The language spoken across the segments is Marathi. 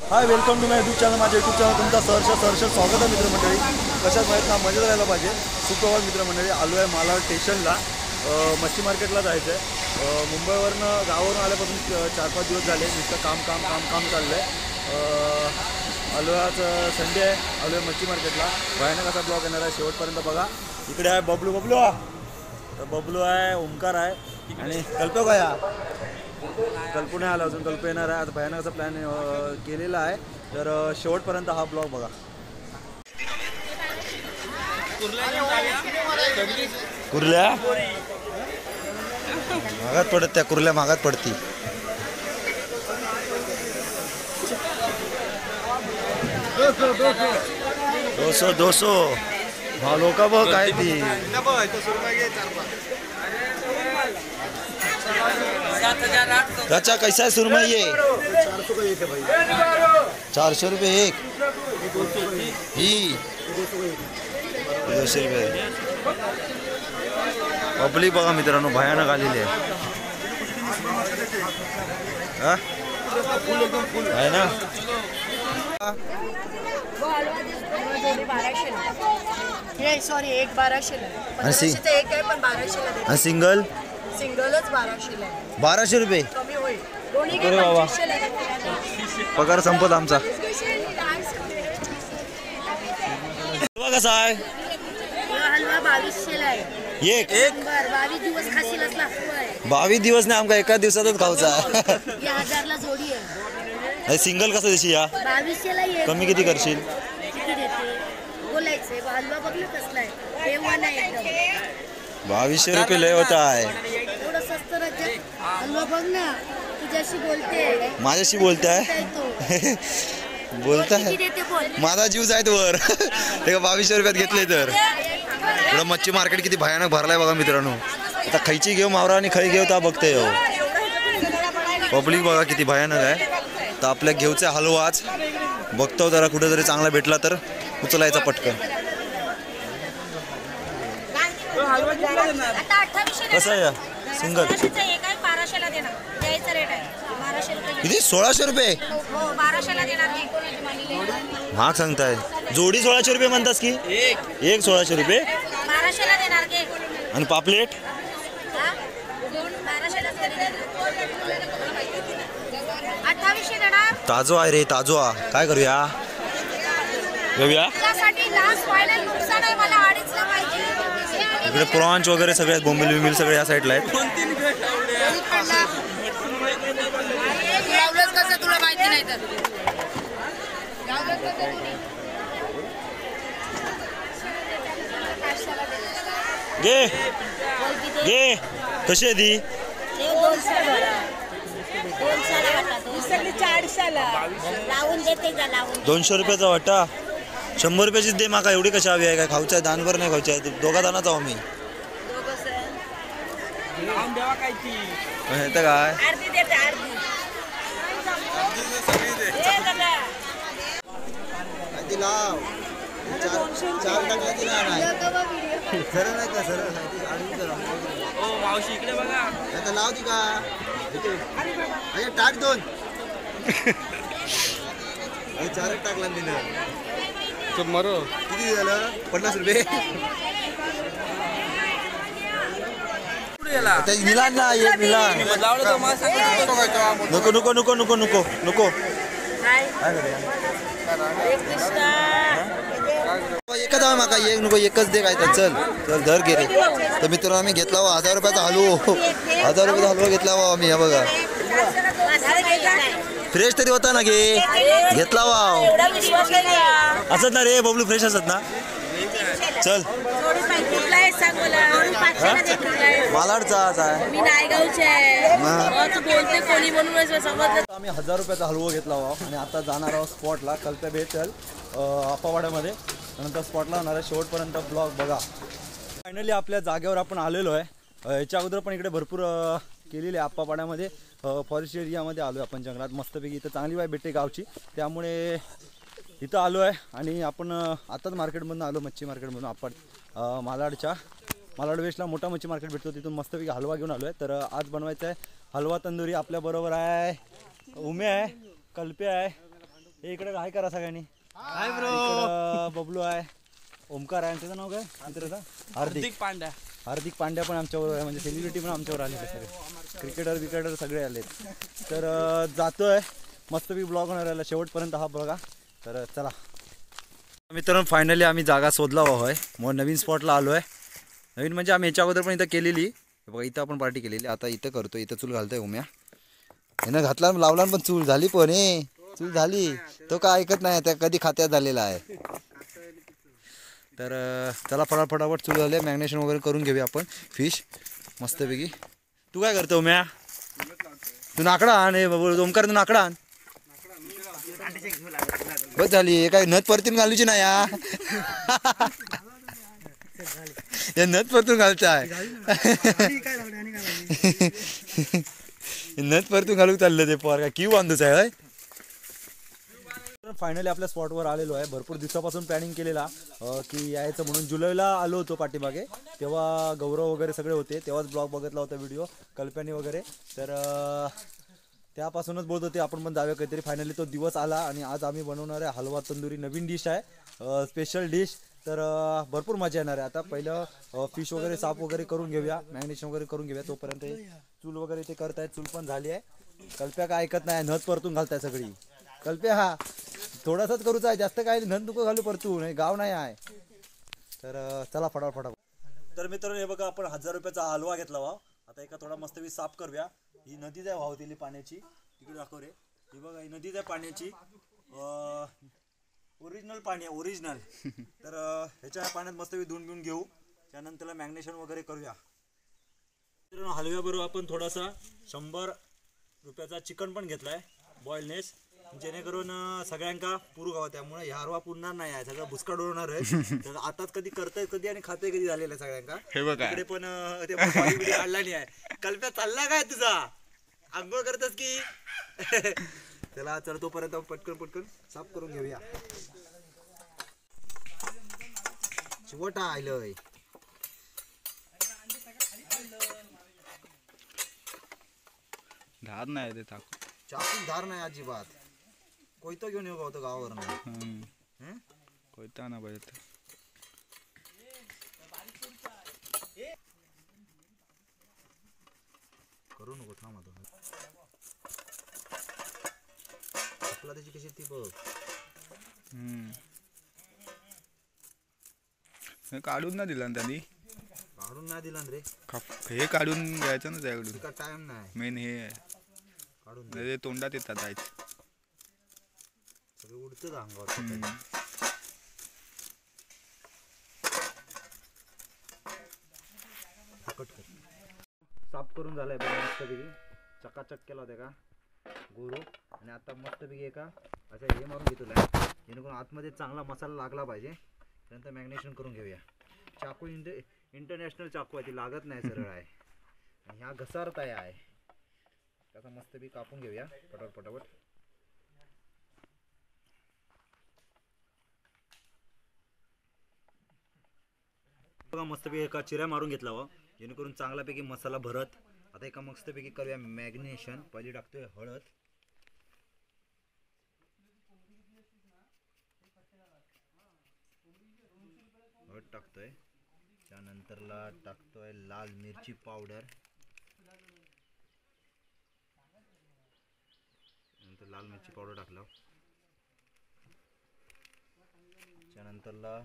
High, welcome to my YouTube channel. माझ्या यूट्यूब चॅनल तुमचा सहर्ष स्वागत आहे मित्रमंडळी. कशात माहीत ना, मजेत राहायला पाहिजे. सुप्रभात मित्रमंडळी. आलो आहे मालाड स्टेशनला. मच्छी मार्केटला जायचं आहे. मुंबईवरनं गावावरून आल्यापासून 4-5 दिवस झाले. नुसतं काम चाललं आहे. आलो आज संडे आहे. आलो आहे मच्छी मार्केटला. भयानक असा ब्लॉग येणार आहे, शेवटपर्यंत बघा. इकडे आहे बबलू तर बबलू आहे, ओमकार आहे आणि कल्प काय कल्पू नाही आला अजून. कल्प येणार आहे. आता भयानक असा प्लॅन केलेला आहे, तर शेवटपर्यंत हा ब्लॉग बघा. कुर्ल्या मागात पडत, त्या कुर्ल्या मागात पडती. दोसो हा लोक बघ काय ती. चाचा कैसा है सुरमई? ये 400 रुपये एक. ही 200 रुपये. पब्लिक बघा मित्रांनो, भयानक आलेली आहे है ना. सॉरी, एक 1200 एक आहे, पण 1200 सिंगल सिंगलच 1200 1200 रुपये. कमी होईल. दोन्ही अरे बाबा, पगार संपत आमचा. कसा आहे हलवा? 2200 आहे. एक 22 दिवस खाशीलच लागतो आहे. 22 दिवस नाही, आमका एका दिवसातच खाऊचा आहे. 1000 ला जोडी आहे. सिंगल कसं देशी या? 2200 कमी किती करशील? किती देते बोलायचंय. हलवा बघ ना कसला आहे. तेव्हा नाही एकदम 2200 रुपये लय होता आहे. थोडं स्वस्त राज्यात हलवा बघ ना. तुझ्याशी बोलते, माझ्याशी बोलताय. बोलताय, माझा जीव जायत वर. 2200 रुपयात घेतले तर. थोडं मच्छी मार्केट किती भयानक भरलाय बघा मित्रांनो. आता खायची घेऊ मावरा आणि खाई घेऊ ता बघते हो. पब्लिक बघा किती भयानक आहे. तर आपल्या घेऊचा हलवाच बघतो जरा, कुठेतरी चांगला भेटला तर उचलायचा पटकन. कसं आहे सिंगल? किती? 1600 रुपये महाग सांगताय. जोडी 1600 रुपये म्हणतास की? एक 1600 रुपये. आणि पापलेट ताजो आहे रे, ताजो. काय करूया? घेऊया. इकडे प्रॉन्च वगैरे सगळे बोंबील बिंबील सगळे या साईडला आहेत. तुला माहिती नाही तर घे घे. कशी आहे ती? 200 रुपयाचा वाटा. 100 रुपयाचीच दे माका. एवढी कशी हवी आहे? काय खाऊचं आहे? दानभर नाही खाऊचं आहे. दोघा दानाच आहो मी. काय मावशी इकडे बघा. आता लाव ती का टाक 2. 4 टाकला तिनं. मरो किती झालं? 50 रुपये. मिलान ना, ये मिलान. नको नको नको नको नको नको. एकच आहे माका. एक नको, एकच दे. काय तर चल चल धर गे रे. तर मित्रांनो आम्ही घेतला 1000 रुपयाचा हलवो. 1000 रुपयाचा हलवा घेतला वा आम्ही. हा बघा, फ्रेश तरी होता ना. घेतला वाव. असत ना रे बबलू, फ्रेश असत ना. चल मालाडचा आहे. आम्ही 1000 रुपयाचा हलवा घेतला वा आणि आता जाणार आहोत स्पॉटला. कल्प्या भेटेल आप्पावाड्यामध्ये. नंतर स्पॉटला होणार आहे. शेवटपर्यंत ब्लॉग बघा. फायनली आपल्या जागेवर आपण आलेलो आहे. याच्या अगोदर पण इकडे भरपूर केलेली आहे आप्पापाड्यामध्ये. फॉरेस्ट एरियामध्ये आलो आहे आपण जंगलात मस्तपैकी. इथं चांगली वाय भेटते गावची, त्यामुळे इथं आलो आहे. आणि आपण आताच मार्केटमधून आलो, मच्छी मार्केटमधून. आपण मालाड वेस्टला मोठा मच्छी मार्केट भेटतो, तिथून मस्तपैकी हलवा घेऊन आलो आहे. तर आज बनवायचा आहे हलवा तंदुरी. आपल्याबरोबर आहे उमे आहे, कल्पे आहे हे इकडे हाय करा सगळ्यांनी. Hi bro. इकडं बबलू आहे, ओमकार आहे, त्याचं नाव काय मित्राचा? हार्दिक पांड्या. हार्दिक पांड्या पण आमच्यावर आहे, म्हणजे सेलिब्रिटी पण आमच्यावर आले सगळे, क्रिकेटर सगळे आलेत. तर जातोय मस्तपैकी ब्लॉग होणार आहे शेवटपर्यंत हा बघा. तर चला मित्रांनो, फायनली आम्ही जागा शोधला आहे, मग नवीन स्पॉटला आलो आहे. नवीन म्हणजे आम्ही याच्या अगोदर पण इथं केलेली, बघा इथं आपण पार्टी केलेली, आता इथं करतो. इथं चूल घालतोय उम्या, यानं घातला लावला पण चूल झाली, पण चूल झाली तो काय ऐकत नाही, त्या कधी खात्यात झालेला आहे. तर चला फटाफट चूल झाले, मॅग्नेशन वगैरे करून घेऊया आपण फिश मस्तपैकी. तू काय करतो उम्या? तू नाकडा आण, ओमकार तू नाकडा आण. बस झाली, काय नथ परतून घालूची ना या नथ परतून घालताय नथ परतून घालू चाललं ते पोर काय की बांधूच आहे. फायनली आपल्या स्पॉटवर आलेलो आहे. भरपूर दिवसापासून प्लॅनिंग केलेला की यायचं म्हणून. जुलैला आलो होतो पाठीमागे, तेव्हा गौरव वगैरे सगळे होते, तेव्हाच ब्लॉग बघितला होता व्हिडिओ कल्पनी वगैरे. तर त्यापासूनच बोलत होते आपण पण जाऊया काहीतरी. फायनली तो दिवस आला आणि आज आम्ही बनवणार आहे हलवा तंदुरी, नवीन डिश आहे, स्पेशल डिश. तर भरपूर मजा येणार आहे. आता पहिलं फिश वगैरे साफ वगैरे करून घेऊया, मॅरिनेशन वगैरे करून घेऊया. तोपर्यंत चूल वगैरे ते करतायत, चूल पण झाली आहे. कल्प्या काय ऐकत नाही, नथ परतून घालताय सगळी. कल्प्या हा थोडासाच करूच आहे, जास्त काय नथ नको घालू परतू, नाही गाव नाही आहे. तर चला फटाफट. तर मित्रांनो हे बघा, आपण 1000 रुपयाचा हलवा घेतला वा. आता एका थोडा मस्तपैकी साफ करूया. ही नदीच आहे वाहतेली पाण्याची, तिकडे दाखव रे. ही बघा ही नदीच आहे पाण्याची, ओरिजिनल पाणी आहे, ओरिजिनल. तर ह्याच्या पाण्यात मस्तपैकी धुवून घेऊ, त्यानंतर मॅग्नेशन वगैरे करूया. मित्रांनो हलव्याबरोबर आपण थोडासा 100 रुपयाचा चिकन पण घेतलाय बॉइलनेस, जेणेकरून सगळ्यांका पुरू गावा. त्यामुळे ह्या हलवा पुरणार नाही आहे, सगळं बुसकाट होणार आहे. तर आताच कधी करताय कधी आणि खाताय कधी झालेलं आहे सगळ्यांका. हे बघा इकडे पण ते काढला नाही आहे. कल्प्या चालला काय तुझा, आंघोळ करतस की चला चल तोपर्यंत पटकन साफ करून घेऊया. चिवटा आलंय, धार नाही ते टाकू. चाकून धार नाही अजिबात. कोयता घेऊन येऊ होतं गावावरनं. कोयता ना पाहिजे. करू नको थांब आता. आपला त्याची कशी ती बघ. काढून ना दिला त्यांनी, काढून नाही दिला रे. हे काढून घ्यायचं ना त्याकडून, का टाइम नाही मेन हे आहे. काढून ते तोंडात येतात जायचं सगळं उडतं अंगावर. साफ करून झालाय बघा मस्तपैकी, चकाचक केला होता का गुरु. आणि आता मस्तपैकी एका असं हे मारून घेतलं आहे, जेणेकरून आतमध्ये चांगला मसाला लागला पाहिजे. त्यानंतर मॅग्नेशन करून घेऊया. चाकू इंटरनॅशनल चाकू आहे, ती लागत नाही, सरळ आहे. आणि ह्या घसारता आहे, त्याचा मस्तपैकी कापून घेऊया पटापट. बघा मस्तपैकी एका चिऱ्या मारून घेतला व, जेणेकरून चांगल्यापैकी मसाला भरत. आता एका मस्तपैकी करूया मॅग्नेशन. पहिली टाकतोय हळद, टाकतोय. त्यानंतरला टाकतोय लाल मिरची पावडर. नंतर लाल मिरची पावडर टाकलं. त्यानंतरला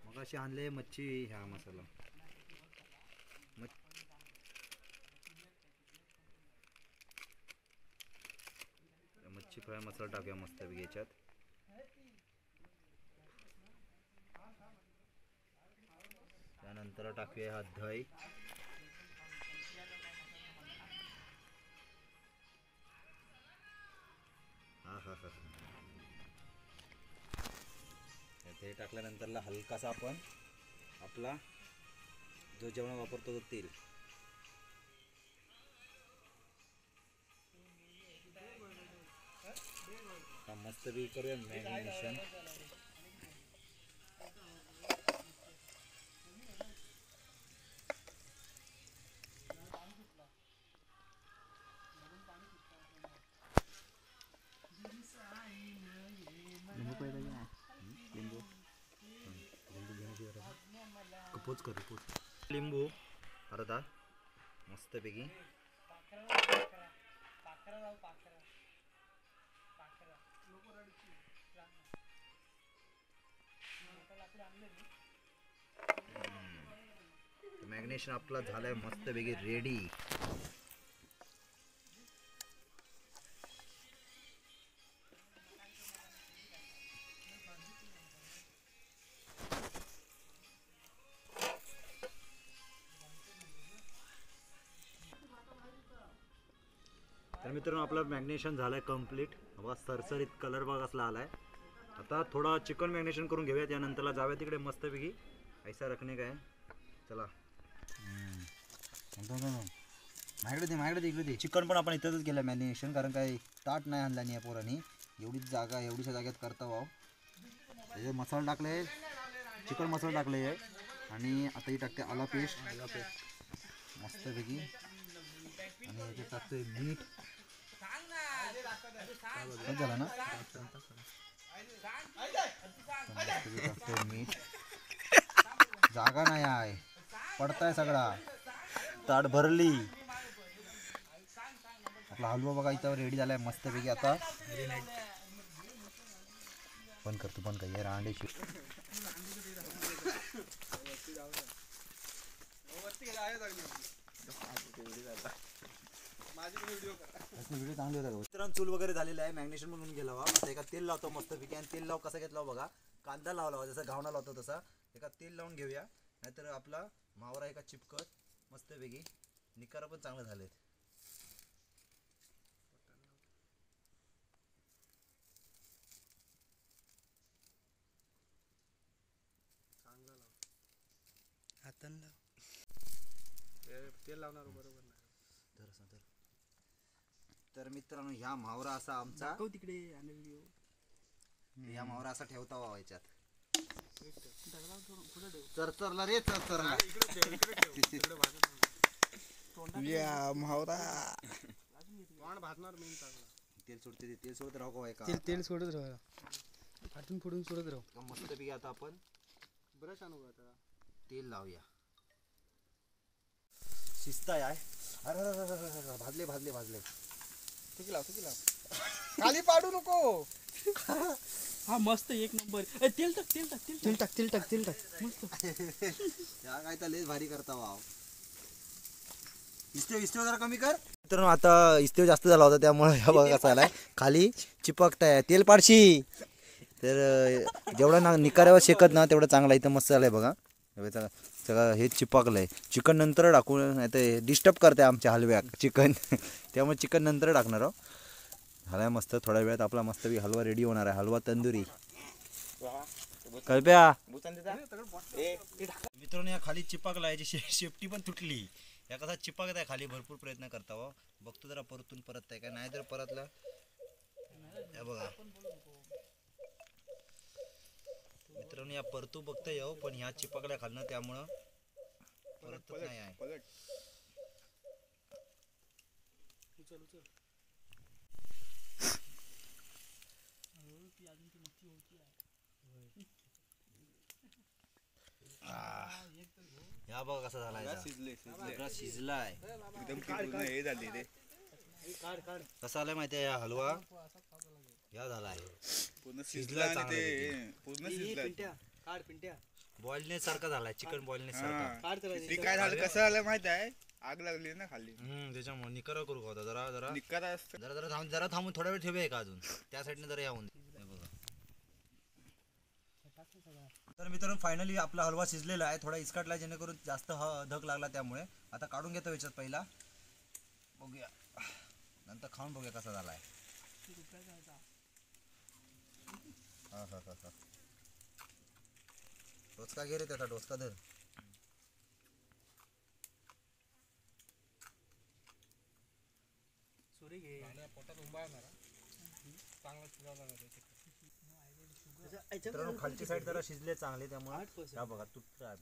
मग अशी आणले मच्छी, ह्या मसाला मच्छी फ्राय मसाला टाकूया मस्तपैकी याच्यात. त्यानंतर टाकूया हा दही. हे टाकल्यानंतरला हलकासा आपण आपला जो जेवण वापरतो तो तेल. मस्त बी करूया मॅरिनेशन. पोच कर पोच. लिंबू अर्धा मस्तपैकी. मॅग्नेशन आपला झालाय मस्तपैकी रेडी. तर मित्रांनो आपलं मॅग्नेशन झालंय कम्प्लीट. बघा सरसरीत कलर बघा कसला आलाय. आता थोडा चिकन मॅग्नेशन करून घेऊया, त्यानंतरला जाऊया तिकडे मस्तपैकी ऐसा रखणे काय. चला माझ्याकडे इकडे दे. चिकन पण आपण इथंच केलं मॅरिनेशन, कारण काय ताट नाही आणला नाही पोरांनी. एवढीच जागा एवढीशा जागेत करता वाव. त्याचे मसाला टाकले, चिकन मसाला टाकले आहे आणि आता ही टाकते आला पेस्ट मस्तपैकी. आणि याच्यात टाकतोय मीठ. झालं ना. टाकतोय मीठ. जागा नाही आहे, पडताय सगळा. ताट भरली. आपला हलवा बघा इथं रेडी झालाय मस्तपैकी. आता पण करतो पण काय रांडेची व्हिडिओ चांगले होता. मित्रांनो चूल वगैरे झालेला आहे, मॅग्नेशन म्हणून गेला वा. आता एका तेल लावतो मस्तपैकी. आणि तेल लाव कसा घेतला बघा, कांदा लावला जसा घावणा लावतो तसा. एका तेल लावून घेऊया, नाहीतर आपला मावरा एका चिपकत मस्तपैकी. निकारा पण चांगले झालेत. तेल लावणार बरोबर नाही. तर मित्रांनो ह्या मावरा असा आमचा तिकडे आणि व्हिडिओ. या मावरा असा ठेवता वा याच्यात. चरचरला रे चरचरला. मावरा भाजणार मेन चांगला. तेल सोडते ते, तेल सोडत राहू का. तेल सोडत राहा, फाटून फोडून सोडत राहू. मस्तपैकी आता आपण ब्रश आणू का तेल लावूया. शिजताय आहे. अरे भाजले भाजले भाजले. तुकी लाव खाली पाडू नको. हा मस्त एक नंबर. तेल टाक मस्त. या काय तर लय भारी करता वाव. इस्तेव जरा कमी कर. मित्रांनो आता इस्तेव जास्त झाला होता, त्यामुळे हा बघा कसा आलाय. खाली चिपकताय. तेल पाडशी. तर जेवढा निकाऱ्यावर शेकत ना तेवढं चांगला. इथं मस्त झालंय बघा. सगळं हे चिपकलंय. चिकन नंतर टाकून, नाही तर डिस्टर्ब करते आमच्या हलव्यात चिकन. त्यामुळे चिकन नंतर टाकणार आहो. झालाय मस्त. थोड्या वेळात आपला मस्तपैकी हलवा रेडी होणार आहे. हलवा तंदुरी. कल्प्या मित्रांनो या खाली चिपकला. याची शेपटी पण तुटली. या कसा चिपकत आहे खाली. भरपूर प्रयत्न करता वा. बघतो जरा परतून परत आहे का नाही. जर परतला या बघा मित्रांनो या परतू बघता येऊ, पण ह्या चिपकल्या खालनं त्यामुळं परत नाही आहे. या बघा कसा झालाय. शिजलाय एकदम पूर्ण हे झाली रे. कसा आलाय माहितीये या हलवा. या झालाय पूर्ण शिजला आणि ते पूर्ण शिजला. बॉइलनेस सारखा झालाय. चिकन बॉइलनेस सारखा. ते काय झालं कसं झालं माहित आहे, आग लागली ना खाली. त्याच्यामुळे निकारा करू का जरा जरा निकारा असतं. जरा थांबून थोडा वेळ ठेवूया का अजून. त्या साईडने जरा यावून बघा. तर मित्रांनो फायनली आपला हलवा शिजलेला आहे. थोडा इसकाटला जेणेकरून जास्त धग लागला, त्यामुळे आता काढून घेतो याच्यात. पहिला बघूया, नंतर खाऊन बघूया कसा झालाय. डोचका घे रे त्याचा. डोचका धर. खालची साईड जरा शिजले चांगले, त्यामुळे बघा तुटता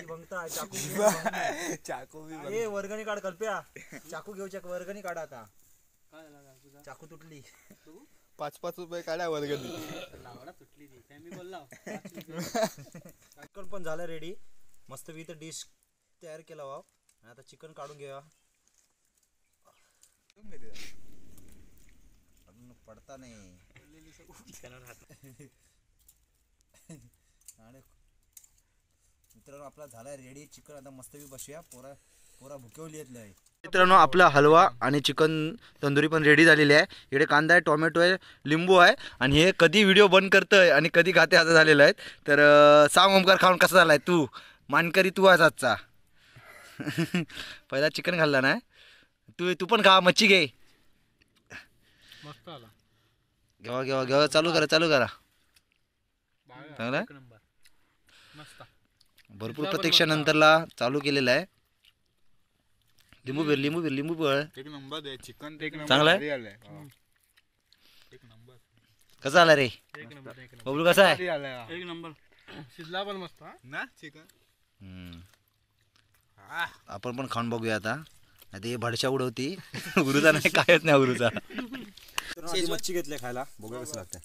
भंगता चाकू. वर्गणी काढ कल्प्या. चाकू घेऊ. वर्गणी काढा आता. चाकू तुटली. 5-5 रुपये काढा वर्गणी. चिकन पण झालं रेडी. मस्त इथं डिश तयार केला वाव. आणि आता चिकन काढून घेऊया. अजून पडता नाही आणि मित्रांनो आपला झालाय रेडी चिकन. आता मस्त बसूया. पोरा भुकेवली येतलं आहे. मित्रांनो आपला हलवा आणि चिकन तंदुरी पण रेडी झालेली आहे. इकडे कांदा आहे, टोमॅटो आहे, लिंबू आहे. आणि हे कधी व्हिडिओ बंद करतंय आणि कधी खाते असं झालेलं आहे. तर सांग ओमकार खाऊन कसा झालाय तू? मानकरी तू आहेस आजचा. पहिला चिकन खाल्ला ना तू पण खा. मच्छी घे. मस्त आला. घेवा चालू करा चांगलं आहे. मस्त. भरपूर प्रतीक्षानंतरला चालू केलेला आहे. लिंबू बिर एक नंबर आहे चिकन. एक नंबर चांगला आहे? भारी आलंय. एक नंबर कसा आला रे एक नंबर बबलू? कसा आहे? भारी आलंय एक नंबर. शिजला पण मस्त. हा ना चिकन. आपण पण खाऊन बघूया आता. आता हे भडशा उडवती. उरुचा नाही कायच नाही उरुचा. मच्छी घेतली खायला. बघूया कसं लागतंय.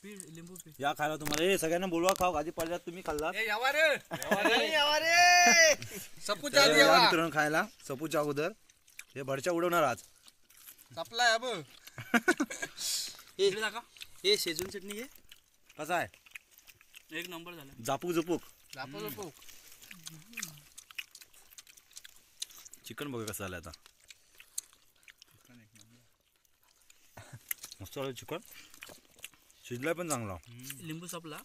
लिंबू पी. या खायला तुम्हाला. हे सगळ्यांना बोलवा खाऊ. आधी पहिल्या तुम्ही खाल्ला मित्रांनो खायला सपूच्या अगोदर. हे भडशा उडवणार आज. सपलाय अब. हे शेजून चटणी घे. कसा आहे? एक नंबर झाला. झापूक लापो चिकन बघा कसं झालं आता. मस्त झालं चिकन. शिजलाय पण चांगला. लिंबू संपला.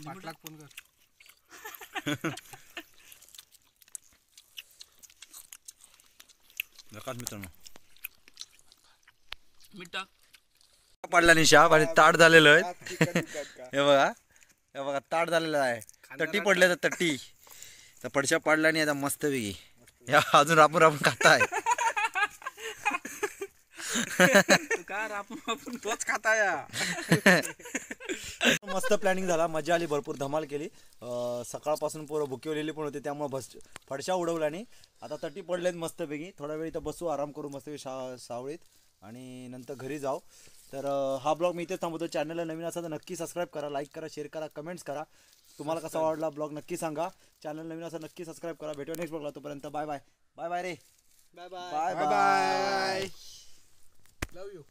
पाटलाक फोन कर. नकाच मित्रांनो. मीठ टाक. पाडला निशा आणि ताट झालेलं आहे. हे बघा ताट झालेलं आहे. तट्टी पडले तर तट्टी तर पडशा पाडला नाही आता मस्त वेगळी. या अजून आपण खाताय. आपण तोच खाता या. मस्त प्लॅनिंग झाला. मजा आली. भरपूर धमाल केली. सकाळपासून पोरं भुकेवलेली पण होते त्यामुळे फडशा उडवला नाही. आता तट्टी पडलेत मस्तपैकी. थोडा वेळ इथं बसू आराम करू मस्त सावळीत आणि नंतर घरी जाऊ. तर हा ब्लॉग मी इथे थांबवतो. चॅनलला नवीन असा तर नक्की सबस्क्राईब करा, लाईक करा, शेअर करा, कमेंट्स करा. तुम्हाला कसा आवडला ब्लॉग नक्की सांगा. चॅनल नवीन असा नक्की सबस्क्राईब करा. भेटूया नेक्स्ट ब्लॉगला. तोपर्यंत बाय बाय. बाय बाय रे. Bye bye. Bye bye. Love you.